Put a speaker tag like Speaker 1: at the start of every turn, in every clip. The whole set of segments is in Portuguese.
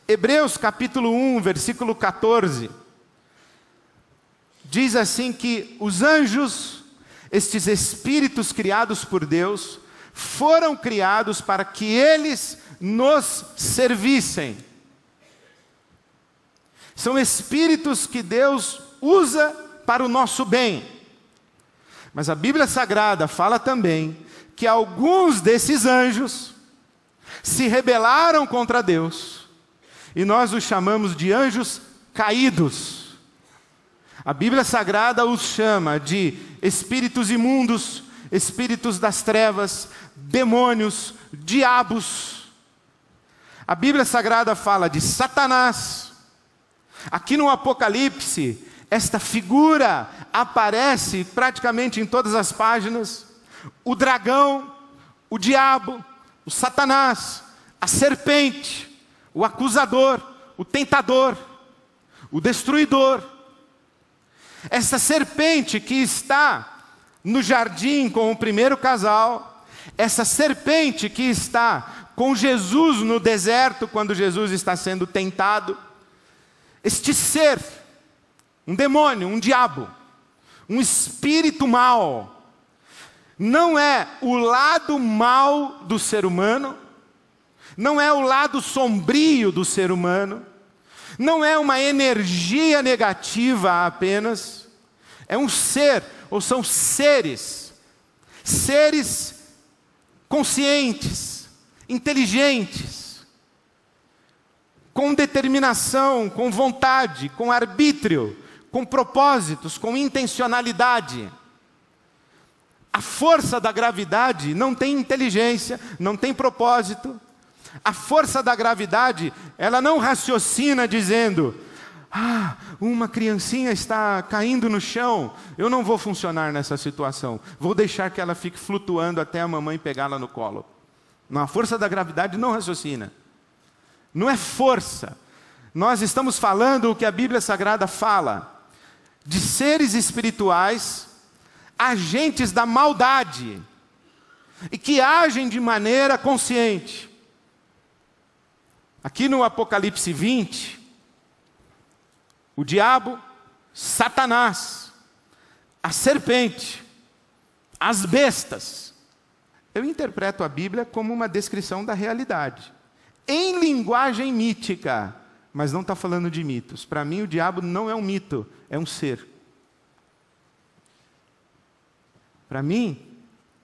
Speaker 1: Hebreus capítulo 1, versículo 14, diz assim que os anjos, estes espíritos criados por Deus, foram criados para que eles nos servissem. São espíritos que Deus usa para o nosso bem. Mas a Bíblia Sagrada fala também que alguns desses anjos se rebelaram contra Deus, e nós os chamamos de anjos caídos. A Bíblia Sagrada os chama de espíritos imundos, espíritos das trevas, demônios, diabos. A Bíblia Sagrada fala de Satanás. Aqui no Apocalipse, esta figura aparece praticamente em todas as páginas. O dragão, o diabo, o Satanás, a serpente, o acusador, o tentador, o destruidor. Essa serpente que está no jardim com o primeiro casal, essa serpente que está com Jesus no deserto, quando Jesus está sendo tentado, este ser, um demônio, um diabo, um espírito mau, não é o lado mau do ser humano, não é o lado sombrio do ser humano, não é uma energia negativa apenas, é um ser, ou são seres conscientes, inteligentes, com determinação, com vontade, com arbítrio, com propósitos, com intencionalidade. A força da gravidade não tem inteligência, não tem propósito. A força da gravidade, ela não raciocina dizendo: uma criancinha está caindo no chão, eu não vou funcionar nessa situação, vou deixar que ela fique flutuando até a mamãe pegá-la no colo. Não, a força da gravidade não raciocina. Não é força. Nós estamos falando o que a Bíblia Sagrada fala, de seres espirituais, agentes da maldade, e que agem de maneira consciente. Aqui no Apocalipse 20, o diabo, Satanás, a serpente, as bestas. Eu interpreto a Bíblia como uma descrição da realidade, em linguagem mítica, mas não está falando de mitos. Para mim, o diabo não é um mito, é um ser. Para mim,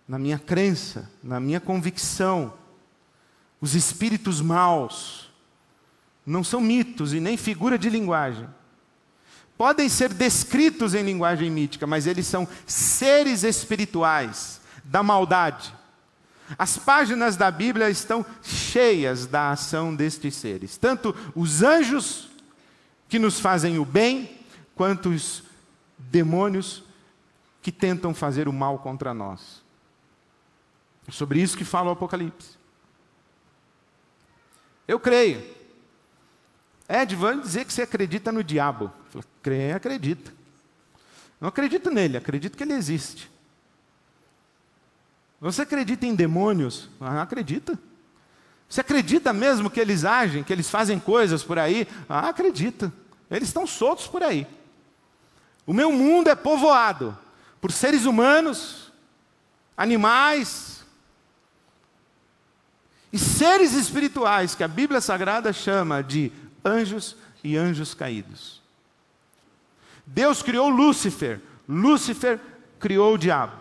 Speaker 1: na minha crença, na minha convicção, os espíritos maus não são mitos e nem figura de linguagem. Podem ser descritos em linguagem mítica, mas eles são seres espirituais da maldade. As páginas da Bíblia estão cheias da ação destes seres, tanto os anjos que nos fazem o bem, quanto os demônios que tentam fazer o mal contra nós. É sobre isso que fala o Apocalipse. Eu creio. Ed, vamos dizer que você acredita no diabo. Eu falei, acredito. Não acredito nele, acredito que ele existe. Você acredita em demônios? Acredita. Você acredita mesmo que eles agem, que eles fazem coisas por aí? Acredita. Eles estão soltos por aí. O meu mundo é povoado por seres humanos, animais e seres espirituais que a Bíblia Sagrada chama de anjos e anjos caídos. Deus criou Lúcifer, Lúcifer criou o diabo.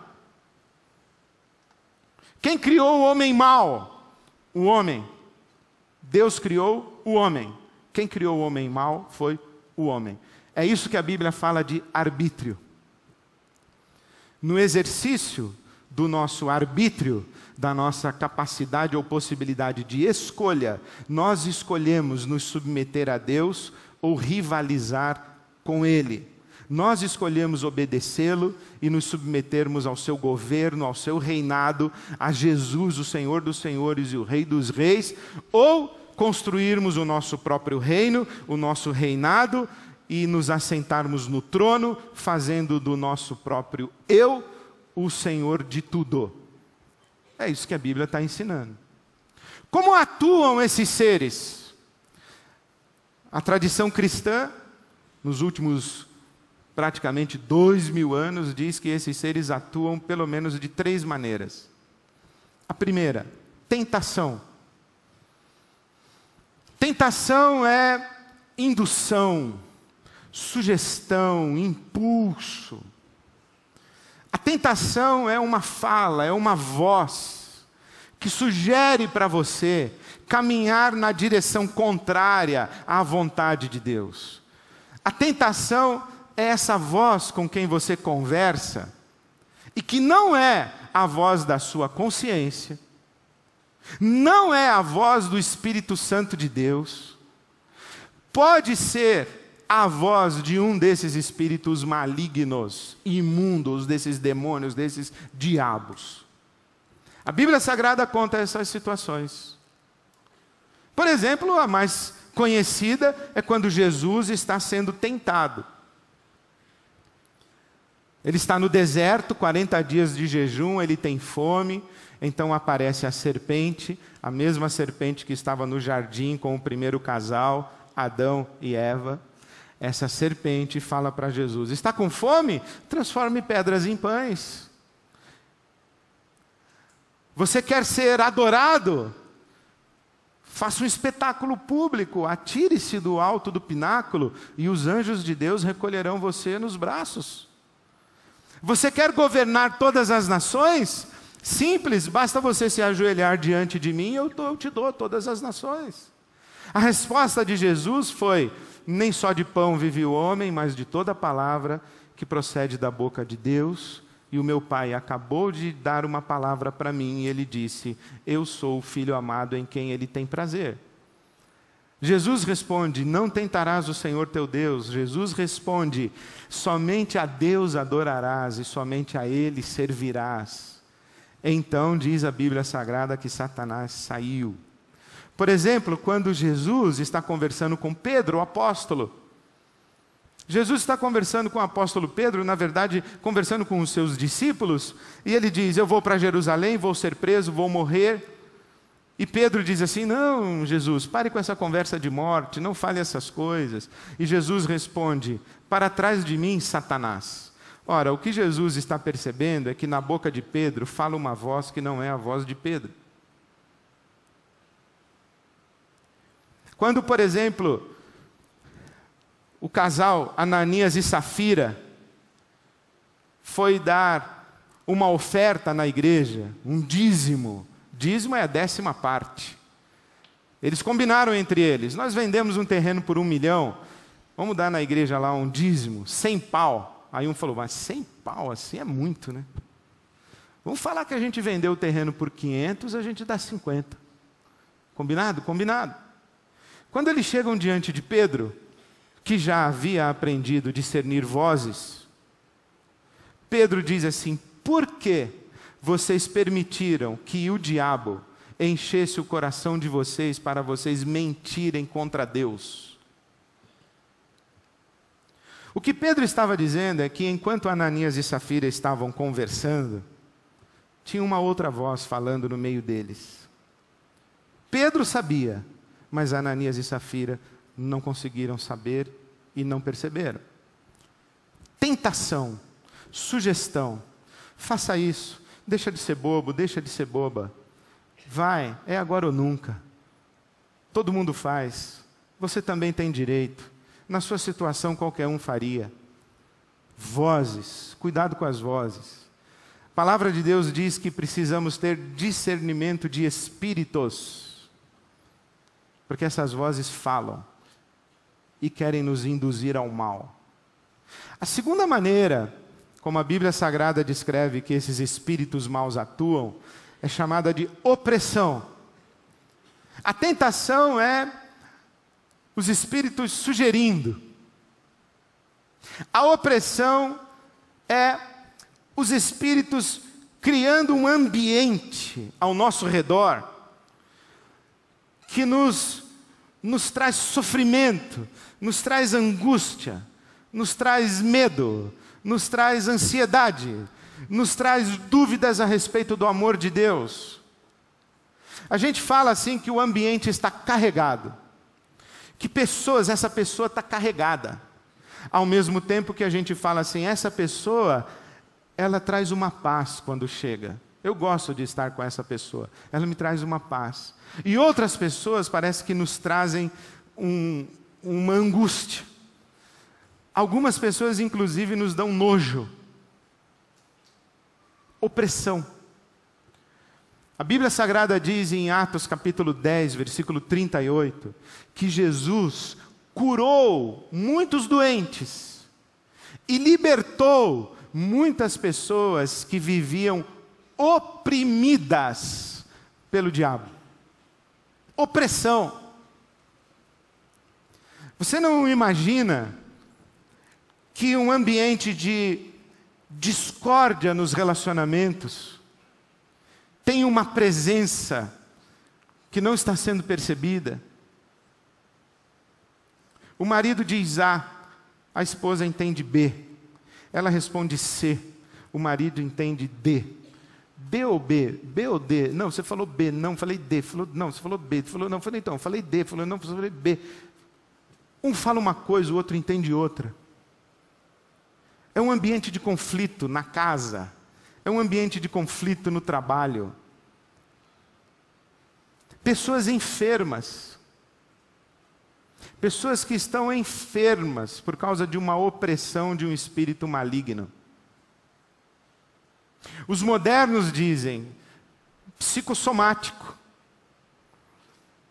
Speaker 1: Quem criou o homem mau? O homem. Deus criou o homem. Quem criou o homem mau foi o homem. É isso que a Bíblia fala de arbítrio. No exercício do nosso arbítrio, da nossa capacidade ou possibilidade de escolha, nós escolhemos nos submeter a Deus ou rivalizar com Ele. Nós escolhemos obedecê-lo e nos submetermos ao seu governo, ao seu reinado, a Jesus, o Senhor dos Senhores e o Rei dos Reis, ou construirmos o nosso próprio reino, o nosso reinado, e nos assentarmos no trono, fazendo do nosso próprio eu o Senhor de tudo. É isso que a Bíblia está ensinando. Como atuam esses seres? A tradição cristã, nos últimos praticamente 2000 anos, diz que esses seres atuam pelo menos de 3 maneiras. A primeira, tentação. Tentação é indução, sugestão, impulso. A tentação é uma fala, é uma voz que sugere para você caminhar na direção contrária à vontade de Deus. A tentação é essa voz com quem você conversa e que não é a voz da sua consciência, não é a voz do Espírito Santo de Deus, pode ser a voz de um desses espíritos malignos, imundos, desses demônios, desses diabos. A Bíblia Sagrada conta essas situações. Por exemplo, a mais conhecida é quando Jesus está sendo tentado. Ele está no deserto, 40 dias de jejum, ele tem fome, então aparece a serpente, a mesma serpente que estava no jardim com o primeiro casal, Adão e Eva. Essa serpente fala para Jesus: está com fome? Transforme pedras em pães. Você quer ser adorado? Faça um espetáculo público, atire-se do alto do pináculo e os anjos de Deus recolherão você nos braços. Você quer governar todas as nações? Simples, basta você se ajoelhar diante de mim e eu te dou todas as nações. A resposta de Jesus foi: nem só de pão vive o homem, mas de toda palavra que procede da boca de Deus. E o meu Pai acabou de dar uma palavra para mim e ele disse: eu sou o filho amado em quem ele tem prazer. Jesus responde: não tentarás o Senhor teu Deus. Jesus responde: somente a Deus adorarás e somente a Ele servirás. Então diz a Bíblia Sagrada que Satanás saiu. Por exemplo, quando Jesus está conversando com Pedro, o apóstolo. Jesus está conversando com o apóstolo Pedro, na verdade, conversando com os seus discípulos, e ele diz: eu vou para Jerusalém, vou ser preso, vou morrer. E Pedro diz assim: não, Jesus, pare com essa conversa de morte, não fale essas coisas. E Jesus responde: para trás de mim, Satanás. Ora, o que Jesus está percebendo é que na boca de Pedro fala uma voz que não é a voz de Pedro. Quando, por exemplo, o casal Ananias e Safira foi dar uma oferta na igreja, um dízimo. Dízimo é a 10ª parte. Eles combinaram entre eles: nós vendemos um terreno por 1 milhão, vamos dar na igreja lá um dízimo, 100 pau. Aí um falou: mas 100 pau assim é muito, né? Vamos falar que a gente vendeu o terreno por 500, a gente dá 50. Combinado? Combinado. Quando eles chegam diante de Pedro, que já havia aprendido a discernir vozes, Pedro diz assim: por que vocês permitiram que o diabo enchesse o coração de vocês para vocês mentirem contra Deus? O que Pedro estava dizendo é que enquanto Ananias e Safira estavam conversando, tinha uma outra voz falando no meio deles. Pedro sabia, mas Ananias e Safira não conseguiram saber e não perceberam. Tentação, sugestão: faça isso, deixa de ser bobo, deixa de ser boba. Vai, é agora ou nunca. Todo mundo faz, você também tem direito. Na sua situação qualquer um faria. Vozes, cuidado com as vozes. A palavra de Deus diz que precisamos ter discernimento de espíritos, porque essas vozes falam e querem nos induzir ao mal. A segunda maneira como a Bíblia Sagrada descreve que esses espíritos maus atuam é chamada de opressão. A tentação é os espíritos sugerindo. A opressão é os espíritos criando um ambiente ao nosso redor que nos traz sofrimento, nos traz angústia, nos traz medo, nos traz ansiedade, nos traz dúvidas a respeito do amor de Deus. A gente fala assim que o ambiente está carregado. que essa pessoa está carregada. Ao mesmo tempo que a gente fala assim, essa pessoa, ela traz uma paz quando chega. Eu gosto de estar com essa pessoa, ela me traz uma paz. E outras pessoas parece que nos trazem uma angústia. Algumas pessoas, inclusive, nos dão nojo, opressão. A Bíblia Sagrada diz em Atos capítulo 10, versículo 38, que Jesus curou muitos doentes e libertou muitas pessoas que viviam oprimidas pelo diabo. Opressão. Você não imagina que um ambiente de discórdia nos relacionamentos tem uma presença que não está sendo percebida? O marido diz A, a esposa entende B. Ela responde C, o marido entende D. D ou B? B ou D? Não, você falou B, não, falei D. Falou, não, você falou B. Falou, não, falei então, falei D. Falou, não, falei B. Um fala uma coisa, o outro entende outra. É um ambiente de conflito na casa. É um ambiente de conflito no trabalho. Pessoas enfermas. Pessoas que estão enfermas por causa de uma opressão de um espírito maligno. Os modernos dizem psicossomático.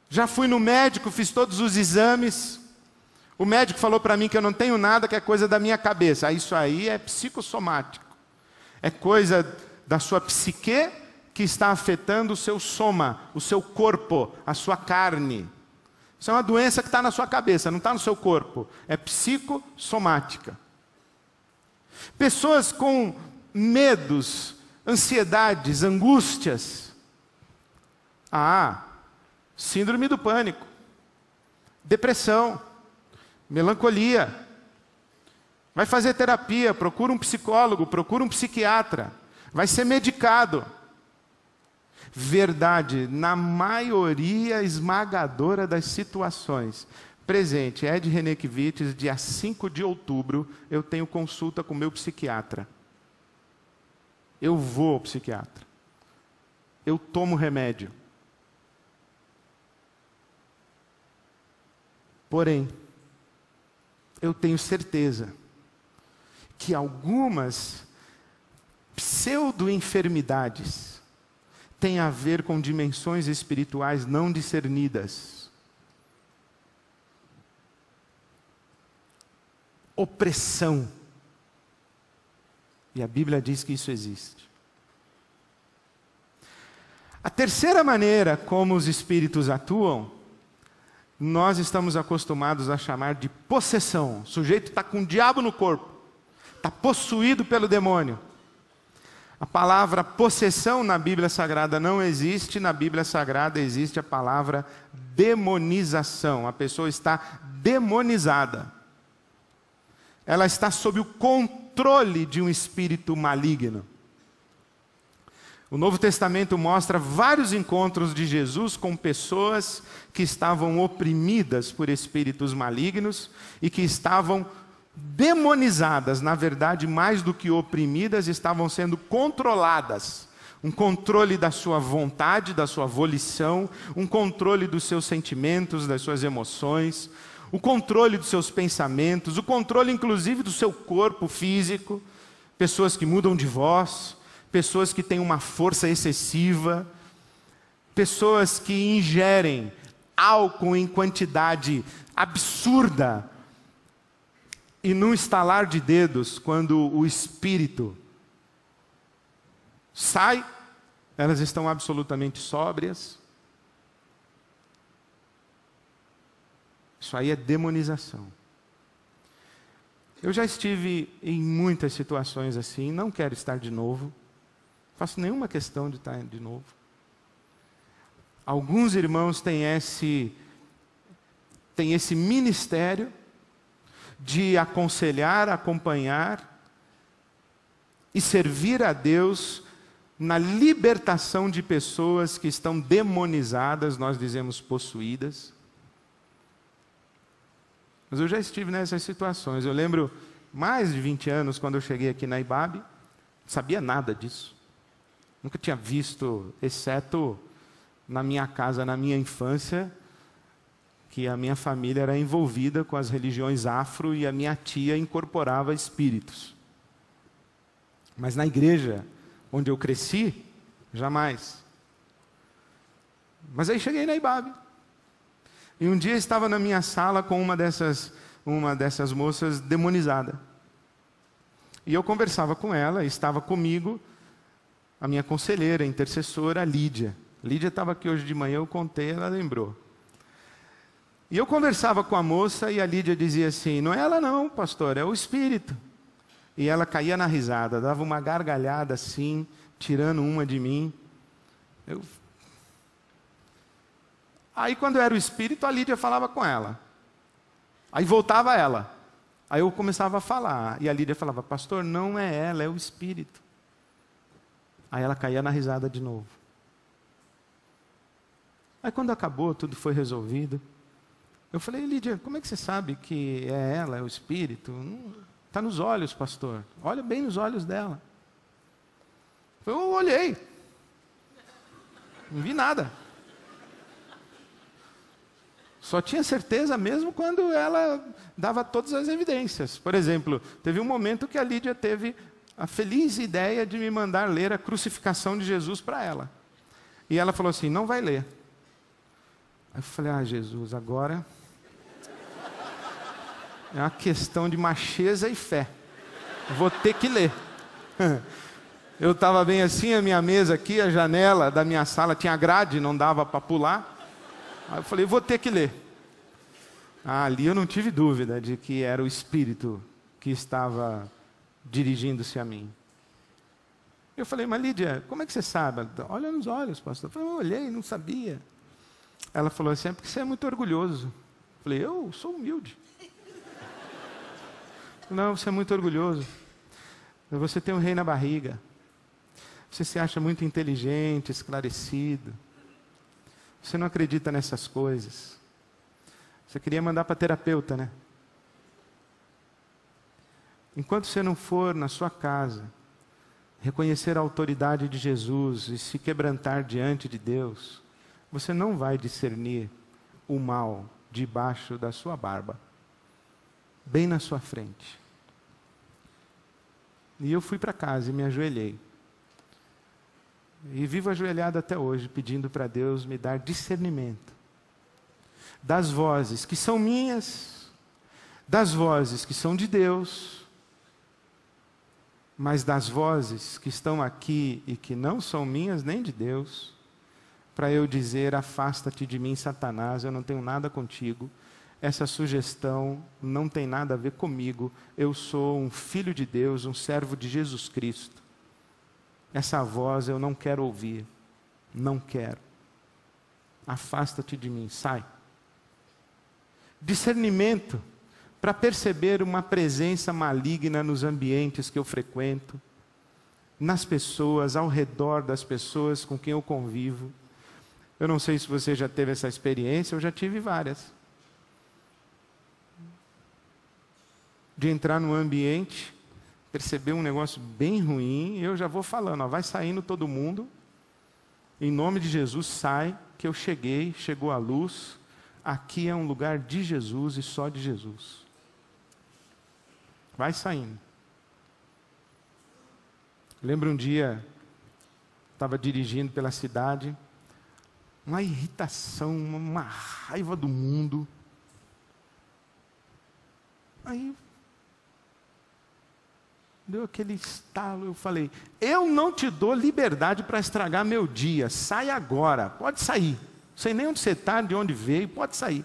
Speaker 1: Já fui no médico, fiz todos os exames. O médico falou para mim que eu não tenho nada, que é coisa da minha cabeça. Isso aí é psicossomático. É coisa da sua psique que está afetando o seu soma, o seu corpo, a sua carne. Isso é uma doença que está na sua cabeça, não está no seu corpo. É psicossomática. Pessoas com medos, ansiedades, angústias. Síndrome do pânico, depressão, melancolia. Vai fazer terapia, procura um psicólogo, procura um psiquiatra. Vai ser medicado. Verdade, na maioria esmagadora das situações. Presente, Ed Renekiewicz, dia 5 de outubro, eu tenho consulta com o meu psiquiatra. Eu vou ao psiquiatra. Eu tomo remédio. Porém, eu tenho certeza que algumas pseudo-enfermidades têm a ver com dimensões espirituais não discernidas. Opressão. E a Bíblia diz que isso existe. A terceira maneira como os espíritos atuam, nós estamos acostumados a chamar de possessão. O sujeito está com o diabo no corpo, está possuído pelo demônio. A palavra possessão na Bíblia Sagrada não existe, na Bíblia Sagrada existe a palavra demonização. A pessoa está demonizada. Ela está sob o controle de um espírito maligno. O Novo Testamento mostra vários encontros de Jesus com pessoas que estavam oprimidas por espíritos malignos e que estavam demonizadas, na verdade, mais do que oprimidas, estavam sendo controladas. Um controle da sua vontade, da sua volição, um controle dos seus sentimentos, das suas emoções, o controle dos seus pensamentos, o controle inclusive do seu corpo físico, pessoas que mudam de voz, pessoas que têm uma força excessiva, pessoas que ingerem álcool em quantidade absurda, e num estalar de dedos, quando o espírito sai, elas estão absolutamente sóbrias. Isso aí é demonização. Eu já estive em muitas situações assim, não quero estar de novo. Não faço nenhuma questão de estar de novo. Alguns irmãos têm esse ministério de aconselhar, acompanhar e servir a Deus na libertação de pessoas que estão demonizadas, nós dizemos possuídas. Mas eu já estive nessas situações. Eu lembro, mais de 20 anos, quando eu cheguei aqui na IBAB, não sabia nada disso. Nunca tinha visto, exceto na minha casa, na minha infância, que a minha família era envolvida com as religiões afro e a minha tia incorporava espíritos. Mas na igreja onde eu cresci, jamais. Mas aí cheguei na IBAB. E um dia estava na minha sala com uma dessas moças demonizada. E eu conversava com ela, estava comigo a minha conselheira, intercessora, Lídia. Lídia estava aqui hoje de manhã, eu contei, ela lembrou. E eu conversava com a moça e a Lídia dizia assim: não é ela não, pastor, é o espírito. E ela caía na risada, dava uma gargalhada assim, tirando uma de mim. Aí quando era o espírito, a Lídia falava com ela. Aí voltava ela. Aí eu começava a falar. E a Lídia falava: pastor, não é ela, é o espírito. Aí ela caía na risada de novo. Aí quando acabou, tudo foi resolvido. Eu falei: Lídia, como é que você sabe que é ela, é o espírito? Está nos olhos, pastor. Olha bem nos olhos dela. Eu olhei. Não vi nada. Só tinha certeza mesmo quando ela dava todas as evidências. Por exemplo, teve um momento que a Lídia teve a feliz ideia de me mandar ler a crucificação de Jesus para ela. E ela falou assim: não vai ler. Aí eu falei: ah, Jesus, agora é uma questão de macheza e fé. Vou ter que ler. Eu estava bem assim, a minha mesa aqui, a janela da minha sala tinha grade, não dava para pular. Aí eu falei: vou ter que ler. Ali eu não tive dúvida de que era o Espírito que estava dirigindo-se a mim. Eu falei: mas Lídia, como é que você sabe? Olha nos olhos, pastor. Eu falei: eu olhei, não sabia. Ela falou assim: é porque você é muito orgulhoso. Eu falei: eu sou humilde. Não, você é muito orgulhoso. Você tem um rei na barriga. Você se acha muito inteligente, esclarecido. Você não acredita nessas coisas. Você queria mandar para terapeuta, né? Enquanto você não for na sua casa, reconhecer a autoridade de Jesus e se quebrantar diante de Deus, você não vai discernir o mal debaixo da sua barba, bem na sua frente. E eu fui para casa e me ajoelhei. E vivo ajoelhado até hoje, pedindo para Deus me dar discernimento das vozes que são minhas, das vozes que são de Deus, mas das vozes que estão aqui e que não são minhas nem de Deus, para eu dizer: afasta-te de mim, Satanás, eu não tenho nada contigo, essa sugestão não tem nada a ver comigo, eu sou um filho de Deus, um servo de Jesus Cristo. Essa voz eu não quero ouvir, não quero. Afasta-te de mim, sai. Discernimento para perceber uma presença maligna nos ambientes que eu frequento, nas pessoas, ao redor das pessoas com quem eu convivo. Eu não sei se você já teve essa experiência, eu já tive várias. De entrar num ambiente, perceber um negócio bem ruim, eu já vou falando: ó, vai saindo todo mundo, em nome de Jesus, sai, que eu cheguei, chegou a luz, aqui é um lugar de Jesus e só de Jesus. Vai saindo. Lembro um dia, estava dirigindo pela cidade, uma irritação, uma raiva do mundo. Aí deu aquele estalo, eu falei: eu não te dou liberdade para estragar meu dia, sai agora, pode sair. Não sei nem onde você está, de onde veio, pode sair.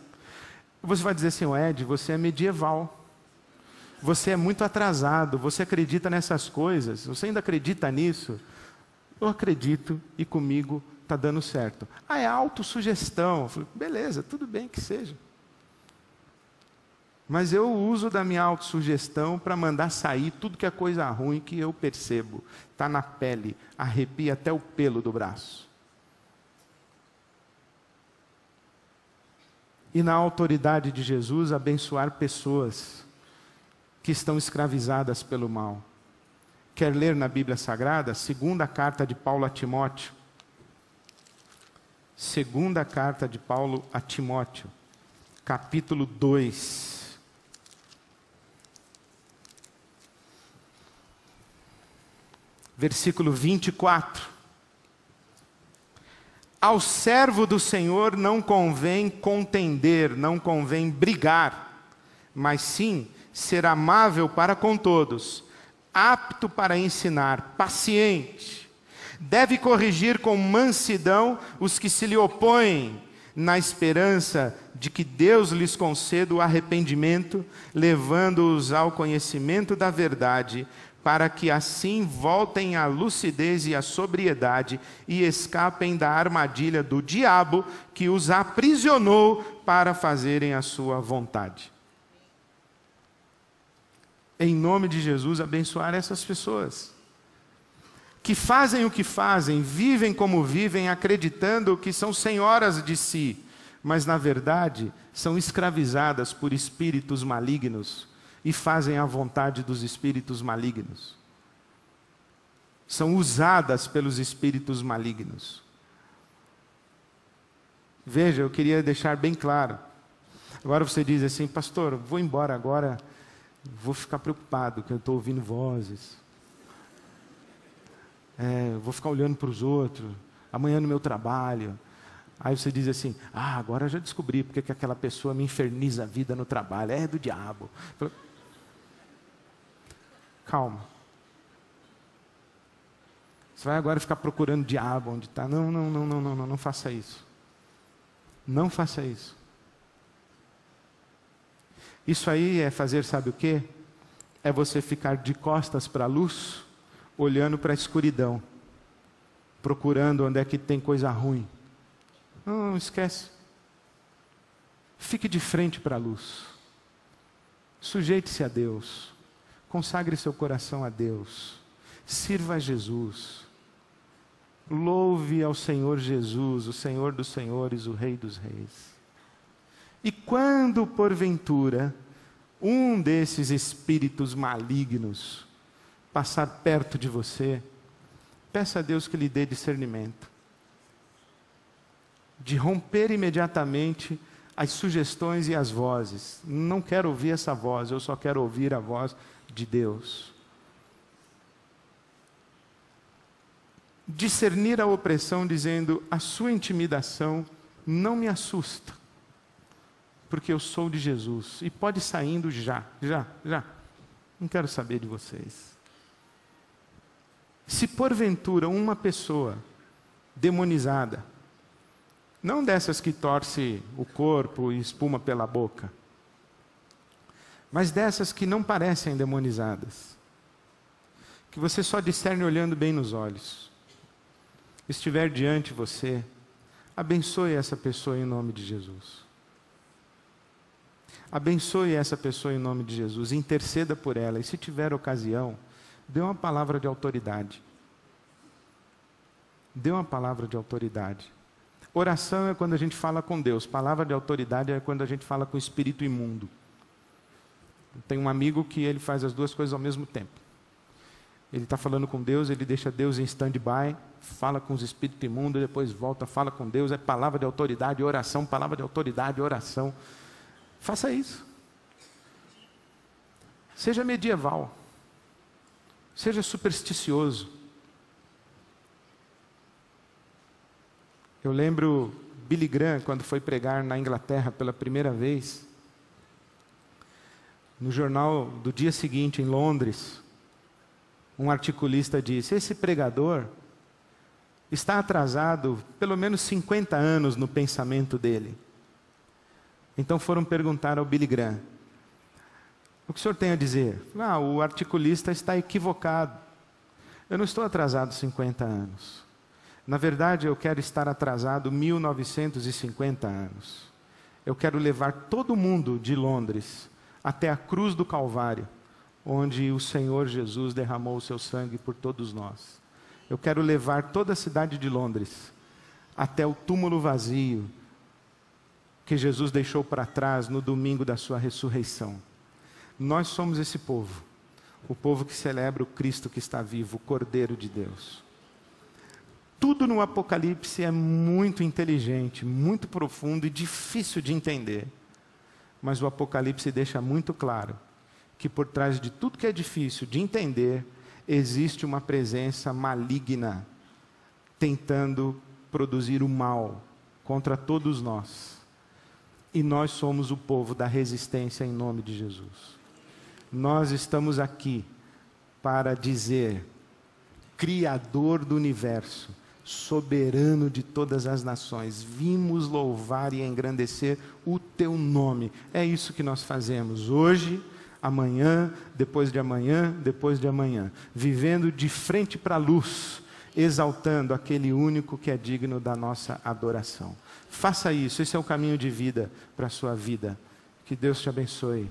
Speaker 1: Você vai dizer assim: Ed, você é medieval. Você é muito atrasado, você acredita nessas coisas, você ainda acredita nisso? Eu acredito e comigo está dando certo. Ah, é autossugestão. Eu falei: beleza, tudo bem que seja. Mas eu uso da minha autossugestão para mandar sair tudo que é coisa ruim que eu percebo. Está na pele, arrepia até o pelo do braço. e na autoridade de Jesus abençoar pessoas que estão escravizadas pelo mal. Quer ler na Bíblia Sagrada? Segunda carta de Paulo a Timóteo. Segunda carta de Paulo a Timóteo, capítulo 2. Versículo 24. Ao servo do Senhor não convém contender, não convém brigar, mas sim ser amável para com todos, apto para ensinar, paciente. Deve corrigir com mansidão os que se lhe opõem, na esperança de que Deus lhes conceda o arrependimento, levando-os ao conhecimento da verdade, para que assim voltem à lucidez e à sobriedade e escapem da armadilha do diabo que os aprisionou para fazerem a sua vontade. Em nome de Jesus, abençoar essas pessoas que fazem o que fazem, vivem como vivem, acreditando que são senhoras de si, mas na verdade são escravizadas por espíritos malignos e fazem a vontade dos espíritos malignos. São usadas pelos espíritos malignos. Veja, eu queria deixar bem claro. Agora você diz assim: pastor, vou embora agora, vou ficar preocupado, que eu estou ouvindo vozes. Vou ficar olhando para os outros, amanhã no meu trabalho. Aí você diz assim: agora eu já descobri porque que aquela pessoa me inferniza a vida no trabalho, é do diabo. Calma. Você vai agora ficar procurando o diabo onde está. Não faça isso. Não faça isso. Isso aí é fazer, sabe o quê? É você ficar de costas para a luz, olhando para a escuridão, procurando onde é que tem coisa ruim. Não esquece. Fique de frente para a luz. Sujeite-se a Deus. Consagre seu coração a Deus. Sirva a Jesus. Louve ao Senhor Jesus, o Senhor dos senhores, o Rei dos reis. E quando, porventura, um desses espíritos malignos passar perto de você, peça a Deus que lhe dê discernimento, de romper imediatamente as sugestões e as vozes. Não quero ouvir essa voz, eu só quero ouvir a voz de Deus. Discernir a opressão dizendo: a sua intimidação não me assusta, porque eu sou de Jesus. E pode ir saindo já. Não quero saber de vocês. Se porventura uma pessoa demonizada, não dessas que torce o corpo e espuma pela boca, mas dessas que não parecem demonizadas, que você só discerne olhando bem nos olhos, estiver diante de você, abençoe essa pessoa em nome de Jesus. Abençoe essa pessoa em nome de Jesus, interceda por ela, e se tiver ocasião, dê uma palavra de autoridade. Dê uma palavra de autoridade. Oração é quando a gente fala com Deus. Palavra de autoridade é quando a gente fala com o espírito imundo. Tem um amigo que ele faz as duas coisas ao mesmo tempo. Ele está falando com Deus, ele deixa Deus em stand-by, fala com os espíritos imundos, depois volta, fala com Deus. É palavra de autoridade, oração, palavra de autoridade, oração. Faça isso. Seja medieval. Seja supersticioso. Eu lembro Billy Graham, quando foi pregar na Inglaterra pela primeira vez, no jornal do dia seguinte, em Londres, um articulista disse: esse pregador está atrasado pelo menos 50 anos no pensamento dele. Então foram perguntar ao Billy Graham: o que o senhor tem a dizer? O articulista está equivocado. Eu não estou atrasado 50 anos. Na verdade, eu quero estar atrasado 1950 anos. Eu quero levar todo mundo de Londres até a cruz do Calvário, onde o Senhor Jesus derramou o seu sangue por todos nós. Eu quero levar toda a cidade de Londres até o túmulo vazio, que Jesus deixou para trás no domingo da sua ressurreição. Nós somos esse povo, o povo que celebra o Cristo que está vivo, o Cordeiro de Deus. Tudo no Apocalipse é muito inteligente, muito profundo e difícil de entender. Mas o Apocalipse deixa muito claro que por trás de tudo que é difícil de entender, existe uma presença maligna, tentando produzir o mal contra todos nós. E nós somos o povo da resistência em nome de Jesus. Nós estamos aqui para dizer: Criador do universo, soberano de todas as nações, vimos louvar e engrandecer o teu nome. É isso que nós fazemos hoje, amanhã, depois de amanhã, depois de amanhã, vivendo de frente para a luz, exaltando aquele único que é digno da nossa adoração. Faça isso, esse é o caminho de vida para a sua vida. Que Deus te abençoe.